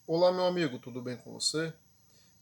Olá, meu amigo, tudo bem com você?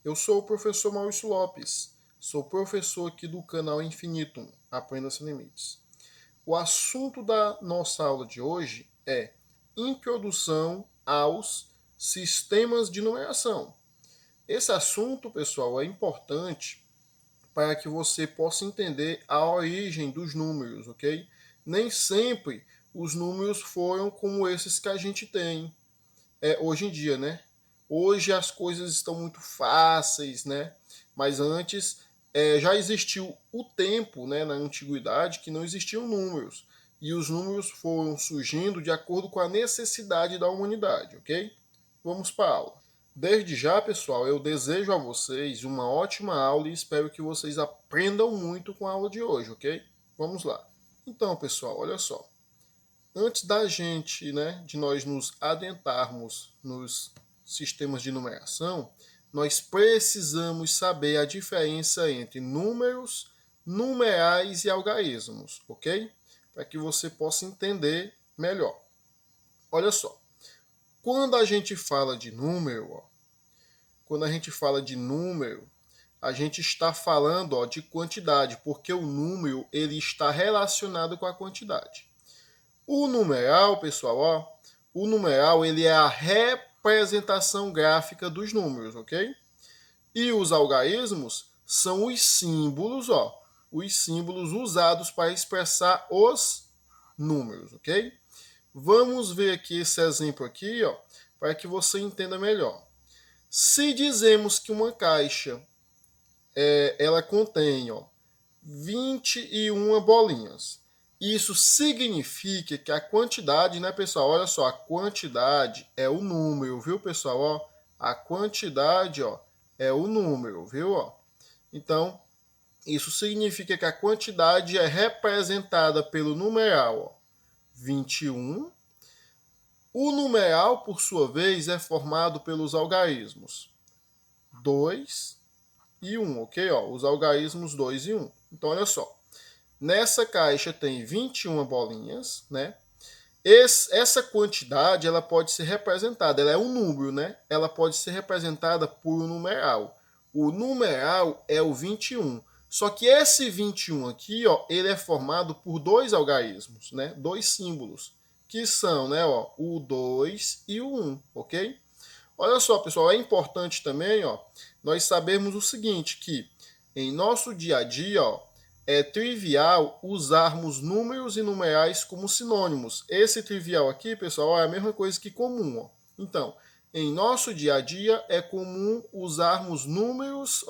Eu sou o professor Maurício Lopes, sou professor aqui do canal Infinitum, Aprenda Sem Limites. O assunto da nossa aula de hoje é Introdução aos Sistemas de Numeração. Esse assunto, pessoal, é importante para que você possa entender a origem dos números, ok? Nem sempre os números foram como esses que a gente tem hoje em dia, né? Hoje as coisas estão muito fáceis, né? Mas antes já existiu o tempo, né, na antiguidade, que não existiam números. E os números foram surgindo de acordo com a necessidade da humanidade, ok? Vamos para a aula. Desde já, pessoal, eu desejo a vocês uma ótima aula e espero que vocês aprendam muito com a aula de hoje, ok? Vamos lá. Então, pessoal, olha só. Antes da gente, né, de nós nos adentrarmos nos sistemas de numeração, nós precisamos saber a diferença entre números, numerais e algarismos, ok? Para que você possa entender melhor. Olha só, quando a gente fala de número, quando a gente fala de número, a gente está falando, de quantidade, porque o número ele está relacionado com a quantidade. O numeral, pessoal, o numeral ele é a representação gráfica dos números, ok? E os algarismos são os símbolos usados para expressar os números, ok? Vamos ver aqui esse exemplo aqui, para que você entenda melhor. Se dizemos que uma caixa ela contém, 21 bolinhas. Isso significa que a quantidade, né, pessoal? Olha só, a quantidade é o número, viu, pessoal? A quantidade, é o número, viu? Então, isso significa que a quantidade é representada pelo numeral 21. O numeral, por sua vez, é formado pelos algarismos 2 e 1, ok? Os algarismos 2 e 1. Então, olha só. Nessa caixa tem 21 bolinhas, né? Essa quantidade ela pode ser representada, ela é um número, né? Ela pode ser representada por um numeral. O numeral é o 21. Só que esse 21 aqui, ele é formado por dois algarismos, né? Dois símbolos, que são, né, o 2 e o 1, ok? Olha só, pessoal, é importante também, nós sabermos o seguinte, que em nosso dia a dia, é trivial usarmos números e numerais como sinônimos. Esse trivial aqui, pessoal, é a mesma coisa que comum. Então, em nosso dia a dia é comum usarmos números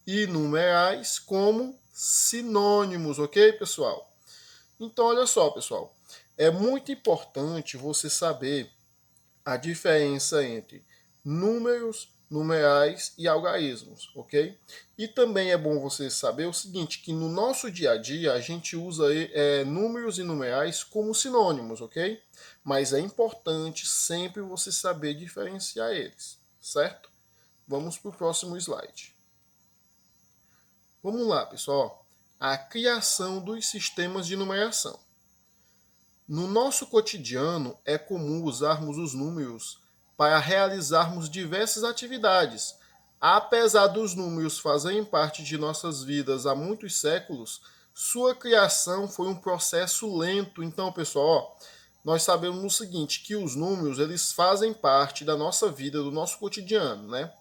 e numerais como sinônimos, ok, pessoal? Então, olha só, pessoal, é muito importante você saber a diferença entre números, numerais e algarismos, ok? E também é bom você saber o seguinte, que no nosso dia a dia a gente usa números e numerais como sinônimos, ok? Mas é importante sempre você saber diferenciar eles, certo? Vamos para o próximo slide. Vamos lá, pessoal. A criação dos sistemas de numeração. No nosso cotidiano, é comum usarmos os números para realizarmos diversas atividades. Apesar dos números fazerem parte de nossas vidas há muitos séculos, sua criação foi um processo lento. Então, pessoal, nós sabemos o seguinte, que os números eles fazem parte da nossa vida, do nosso cotidiano, né?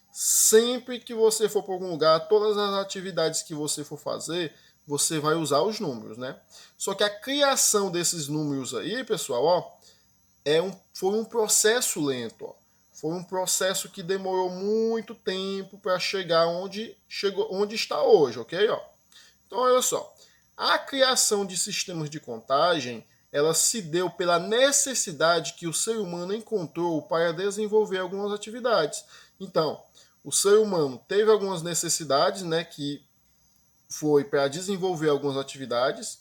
Sempre que você for para algum lugar, todas as atividades que você for fazer, você vai usar os números, né? Só que a criação desses números aí, pessoal, foi um processo lento, Foi um processo que demorou muito tempo para chegar onde está hoje, ok? Então, olha só. A criação de sistemas de contagem, ela se deu pela necessidade que o ser humano encontrou para desenvolver algumas atividades. Então, o ser humano teve algumas necessidades, né, que foi para desenvolver algumas atividades.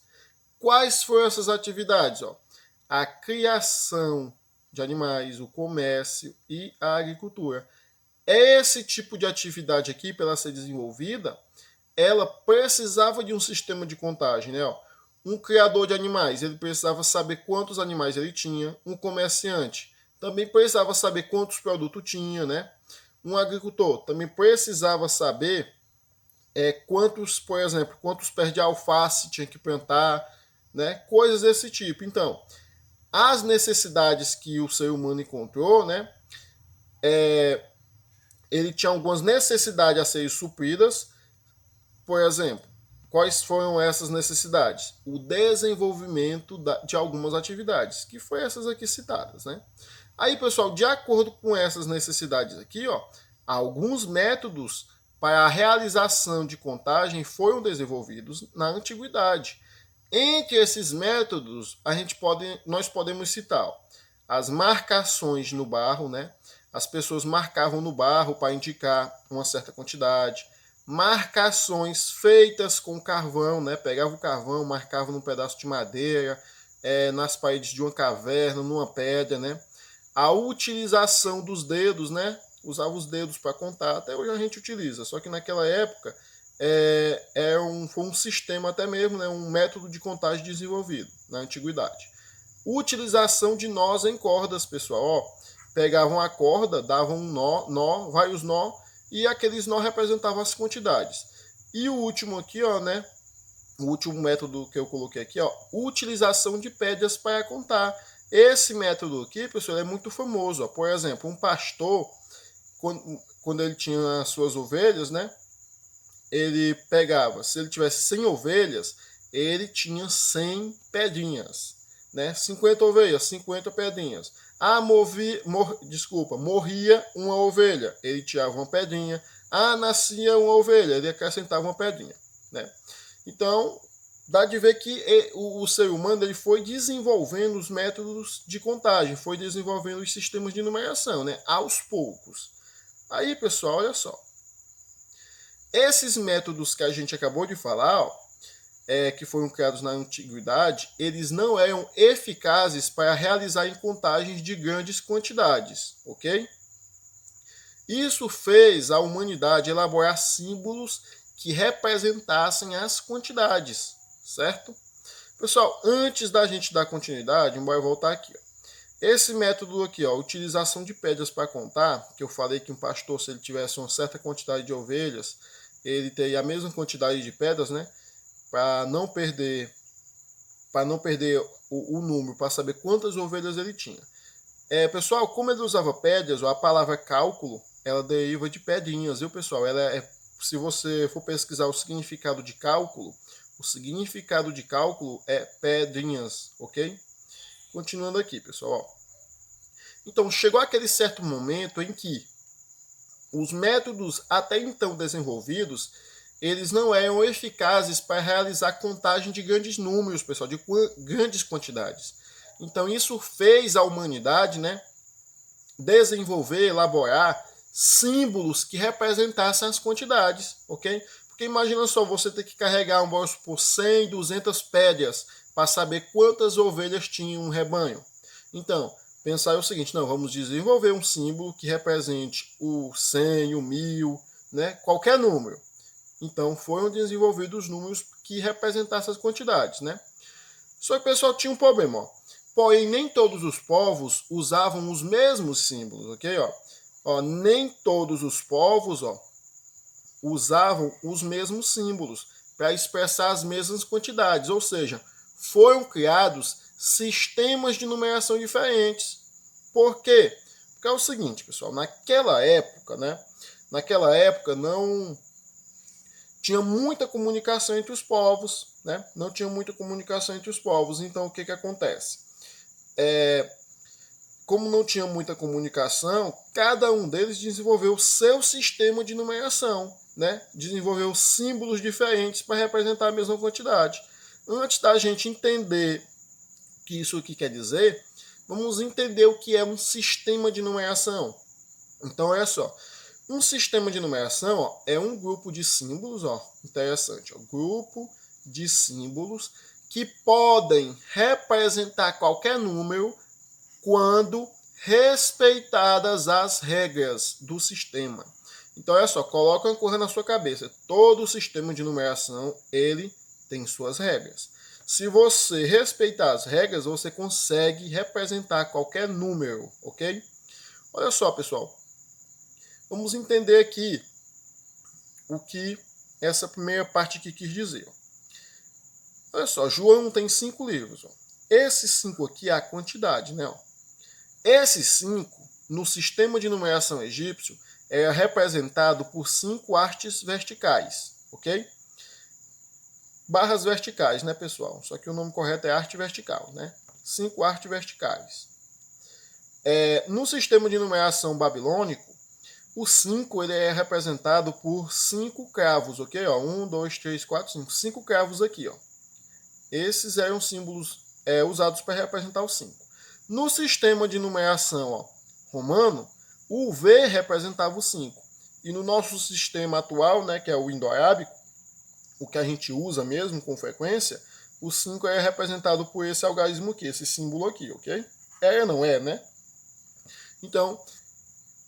Quais foram essas atividades? A criação de animais, o comércio e a agricultura. Esse tipo de atividade aqui, para ela ser desenvolvida, ela precisava de um sistema de contagem, né? Um criador de animais, ele precisava saber quantos animais ele tinha. Um comerciante também precisava saber quantos produtos tinha, né? Um agricultor também precisava saber quantos, por exemplo, quantos pés de alface tinha que plantar, né? Coisas desse tipo. Então, as necessidades que o ser humano encontrou, né? Ele tinha algumas necessidades a serem supridas. Por exemplo, quais foram essas necessidades? O desenvolvimento de algumas atividades, que foi essas aqui citadas, né? Aí, pessoal, de acordo com essas necessidades aqui, ó, alguns métodos para a realização de contagem foram desenvolvidos na antiguidade. Entre esses métodos, nós podemos citar ó, as marcações no barro, né? As pessoas marcavam no barro para indicar uma certa quantidade. Marcações feitas com carvão, né? Pegava o carvão, marcava num pedaço de madeira, nas paredes de uma caverna, numa pedra, né? A utilização dos dedos, né? Usava os dedos para contar, até hoje a gente utiliza, só que naquela época foi um sistema até mesmo, né? Um método de contagem desenvolvido na antiguidade. Utilização de nós em cordas, pessoal. Ó, pegavam a corda, davam um vários nó, e aqueles nó representavam as quantidades. E o último aqui, ó, né? O último método que eu coloquei aqui, ó, utilização de pedras para contar. Esse método aqui, pessoal, é muito famoso. Ó. Por exemplo, um pastor, quando ele tinha as suas ovelhas, né? Ele pegava, se ele tivesse 100 ovelhas, ele tinha 100 pedrinhas, né? 50 ovelhas, 50 pedrinhas. Morria uma ovelha, ele tirava uma pedrinha. Nascia uma ovelha, ele acrescentava uma pedrinha, né? Então, dá de ver que o ser humano ele foi desenvolvendo os métodos de contagem, foi desenvolvendo os sistemas de numeração, né? Aos poucos. Aí, pessoal, olha só. Esses métodos que a gente acabou de falar, ó, que foram criados na antiguidade, eles não eram eficazes para realizar em contagens de grandes quantidades, ok? Isso fez a humanidade elaborar símbolos que representassem as quantidades, certo? Pessoal, antes da gente dar continuidade, bora voltar aqui. Ó. Esse método aqui, ó, utilização de pedras para contar, que eu falei que um pastor, se ele tivesse uma certa quantidade de ovelhas, ele teria a mesma quantidade de pedras, né? Para não perder o número, para saber quantas ovelhas ele tinha. Pessoal, como ele usava pedras, a palavra cálculo, ela deriva de pedrinhas, viu, pessoal? Se você for pesquisar o significado de cálculo é pedrinhas, ok? Continuando aqui, pessoal. Ó. Então, chegou aquele certo momento em que os métodos até então desenvolvidos, eles não eram eficazes para realizar contagem de grandes números, pessoal, de grandes quantidades. Então, isso fez a humanidade, né, desenvolver, elaborar símbolos que representassem as quantidades, ok? Porque imagina só, você ter que carregar, vamos supor, 100, 200 pedras para saber quantas ovelhas tinha um rebanho. Então, pensar é o seguinte, não, vamos desenvolver um símbolo que represente o 100, o 1000, né, qualquer número. Então, foram desenvolvidos números que representassem as quantidades, né? Só que o pessoal tinha um problema, ó. Porém, nem todos os povos usavam os mesmos símbolos, ok? Nem todos os povos usavam os mesmos símbolos para expressar as mesmas quantidades, ou seja, foram criados sistemas de numeração diferentes. Por quê? Porque é o seguinte, pessoal, naquela época não tinha muita comunicação entre os povos, né? Não tinha muita comunicação entre os povos, então o que acontece? Como não tinha muita comunicação, cada um deles desenvolveu o seu sistema de numeração, né? Desenvolveu símbolos diferentes para representar a mesma quantidade. Antes da gente entender o que isso aqui quer dizer, vamos entender o que é um sistema de numeração. Então, olha só. Um sistema de numeração é um grupo de símbolos, interessante, grupo de símbolos que podem representar qualquer número quando respeitadas as regras do sistema. Então, olha só, coloca uma coisa na sua cabeça. Todo sistema de numeração, ele tem suas regras. Se você respeitar as regras, você consegue representar qualquer número, ok? Olha só, pessoal. Vamos entender aqui o que essa primeira parte aqui quis dizer. Olha só, João tem 5 livros. Ó. Esses 5 aqui é a quantidade, né? Ó. Esses 5, no sistema de numeração egípcio, é representado por 5 hastes verticais, ok? Barras verticais, né, pessoal? Só que o nome correto é haste vertical, né? 5 hastes verticais. No sistema de numeração babilônico, o 5 ele é representado por 5 cravos, ok? 1, 2, 3, 4, 5. 5 cravos aqui, ó. Esses eram símbolos usados para representar o 5. No sistema de numeração romano, o V representava o 5. E no nosso sistema atual, né, que é o indo-arábico, o que a gente usa mesmo com frequência, o 5 é representado por esse algarismo aqui, esse símbolo aqui, ok? Não é, né? Então,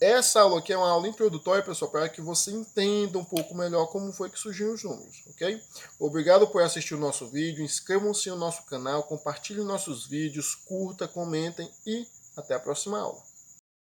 essa aula aqui é uma aula introdutória, pessoal, para que você entenda um pouco melhor como foi que surgiram os números, ok? Obrigado por assistir o nosso vídeo, inscrevam-se no nosso canal, compartilhem nossos vídeos, curta, comentem e até a próxima aula.